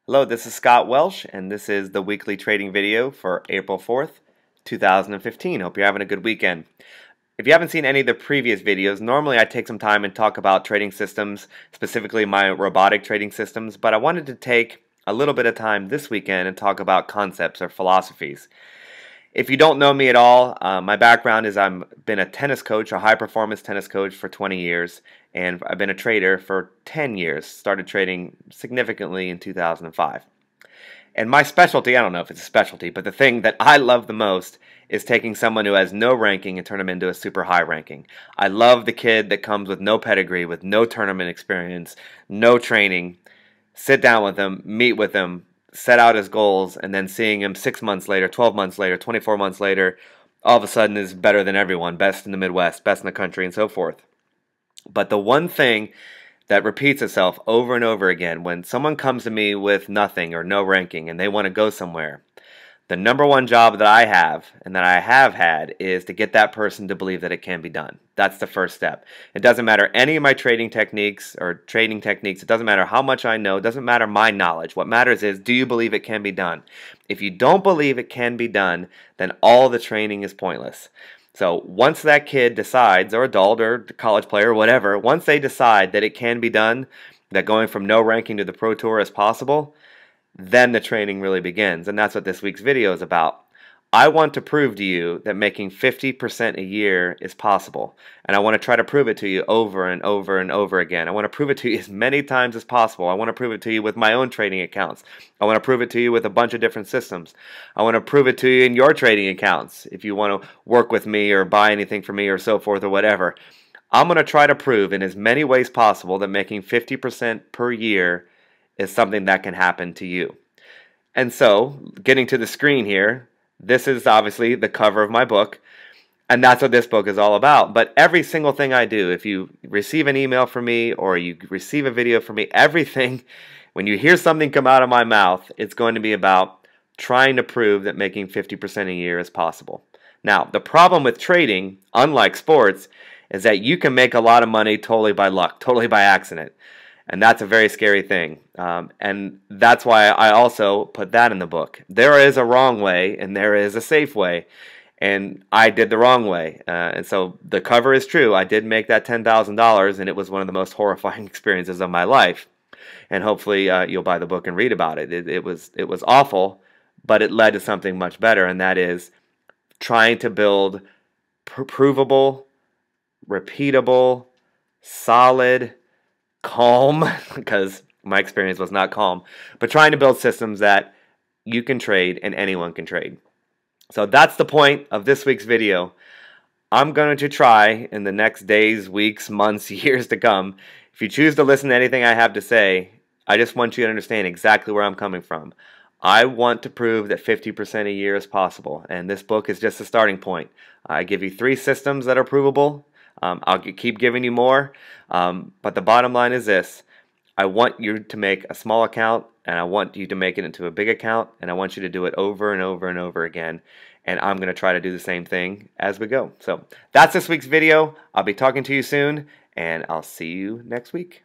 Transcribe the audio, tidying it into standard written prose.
Hello, this is Scott Welsh, and this is the weekly trading video for April 4th, 2015. Hope you're having a good weekend. If you haven't seen any of the previous videos, normally I take some time and talk about trading systems, specifically my robotic trading systems, but I wanted to take a little bit of time this weekend and talk about concepts or philosophies. If you don't know me at all, my background is I've been a tennis coach, a high-performance tennis coach for 20 years, and I've been a trader for 10 years. Started trading significantly in 2005. And my specialty, I don't know if it's a specialty, but the thing that I love the most is taking someone who has no ranking and turn them into a super high ranking. I love the kid that comes with no pedigree, with no tournament experience, no training. Sit down with them, meet with them, set out his goals, and then seeing him 6 months later, 12 months later, 24 months later, all of a sudden is better than everyone, best in the Midwest, best in the country, and so forth. But the one thing that repeats itself over and over again, when someone comes to me with nothing or no ranking and they want to go somewhere, the number one job that I have and that I have had is to get that person to believe that it can be done. That's the first step. It doesn't matter any of my trading techniques or trading techniques. It doesn't matter how much I know. It doesn't matter my knowledge. What matters is, do you believe it can be done? If you don't believe it can be done, then all the training is pointless. So once that kid decides, or adult or college player or whatever, once they decide that it can be done, that going from no ranking to the Pro Tour is possible, then the training really begins. And that's what this week's video is about. I want to prove to you that making 50% a year is possible. And I want to try to prove it to you over and over and over again. I want to prove it to you as many times as possible. I want to prove it to you with my own trading accounts. I want to prove it to you with a bunch of different systems. I want to prove it to you in your trading accounts if you want to work with me or buy anything from me or so forth or whatever. I'm going to try to prove in as many ways possible that making 50% per year is something that can happen to you. And so, getting to the screen here, this is obviously the cover of my book, and that's what this book is all about. But every single thing I do, if you receive an email from me or you receive a video from me, everything, when you hear something come out of my mouth, it's going to be about trying to prove that making 50% a year is possible. Now, the problem with trading, unlike sports, is that you can make a lot of money totally by luck, totally by accident. And that's a very scary thing. And that's why I also put that in the book. There is a wrong way and there is a safe way. And I did the wrong way. And so the cover is true. I did make that $10,000 and it was one of the most horrifying experiences of my life. And hopefully you'll buy the book and read about it. It was awful, but it led to something much better. And that is trying to build provable, repeatable, solid, calm, because my experience was not calm, but trying to build systems that you can trade and anyone can trade. So that's the point of this week's video. I'm going to try in the next days, weeks, months, years to come. If you choose to listen to anything I have to say, I just want you to understand exactly where I'm coming from. I want to prove that 50% a year is possible, and this book is just a starting point. I give you 3 systems that are provable. I'll keep giving you more, but the bottom line is this. I want you to make a small account, and I want you to make it into a big account, and I want you to do it over and over and over again, and I'm going to try to do the same thing as we go. So that's this week's video. I'll be talking to you soon, and I'll see you next week.